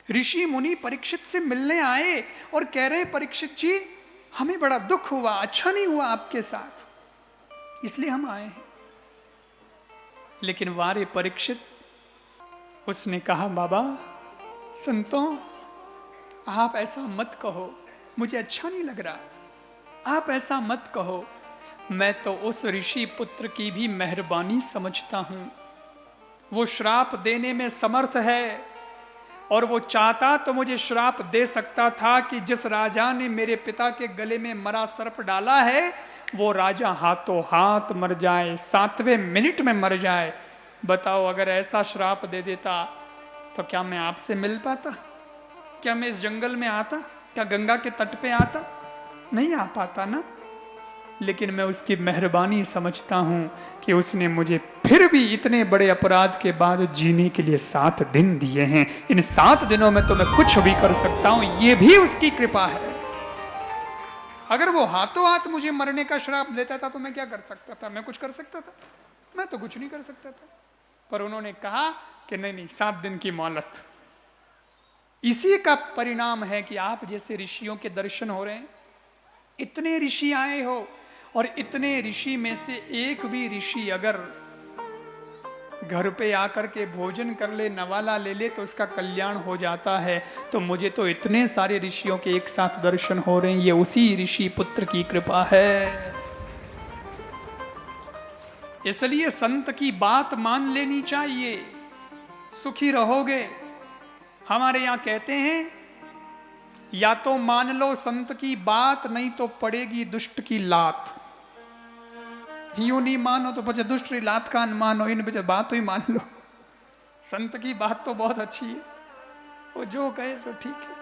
ऋषि मुनि परीक्षित से मिलने आए और कह रहे परीक्षित जी हमें बड़ा दुख हुआ, अच्छा नहीं हुआ आपके साथ, इसलिए हम आए हैं। लेकिन वारे परीक्षित, उसने कहा बाबा संतों आप ऐसा मत कहो, मुझे अच्छा नहीं लग रहा, आप ऐसा मत कहो। मैं तो उस ऋषि पुत्र की भी मेहरबानी समझता हूं। वो श्राप देने में समर्थ है और वो चाहता तो मुझे श्राप दे सकता था कि जिस राजा ने मेरे पिता के गले में मरा सर्प डाला है वो राजा हाथों हाथ मर जाए, 7वें मिनट में मर जाए। बताओ अगर ऐसा श्राप दे देता तो क्या मैं आपसे मिल पाता? क्या मैं इस जंगल में आता? क्या गंगा के तट पे आता? नहीं आ पाता ना। लेकिन मैं उसकी मेहरबानी समझता हूं कि उसने मुझे फिर भी इतने बड़े अपराध के बाद जीने के लिए 7 दिन दिए हैं। इन 7 दिनों में तो मैं कुछ भी कर सकता हूं, यह भी उसकी कृपा है। अगर वो हाथों हाथ मुझे मरने का श्राप देता था तो मैं क्या कर सकता था? मैं कुछ कर सकता था? मैं तो कुछ नहीं कर सकता था। पर उन्होंने कहा कि नहीं नहीं, 7 दिन की मोहलत। इसी का परिणाम है कि आप जैसे ऋषियों के दर्शन हो रहे हैं। इतने ऋषि आए हो और इतने ऋषि में से एक भी ऋषि अगर घर पे आकर के भोजन कर ले, नवाला ले ले तो उसका कल्याण हो जाता है। तो मुझे तो इतने सारे ऋषियों के एक साथ दर्शन हो रहे हैं, ये उसी ऋषि पुत्र की कृपा है। इसलिए संत की बात मान लेनी चाहिए, सुखी रहोगे। हमारे यहां कहते हैं या तो मान लो संत की बात, नहीं तो पड़ेगी दुष्ट की लात। यूं नहीं मानो तो बच्चे दुष्ट लात कान मानो, इन बच्चे बात तो ही मान लो। संत की बात तो बहुत अच्छी है, वो जो कहे सो ठीक है।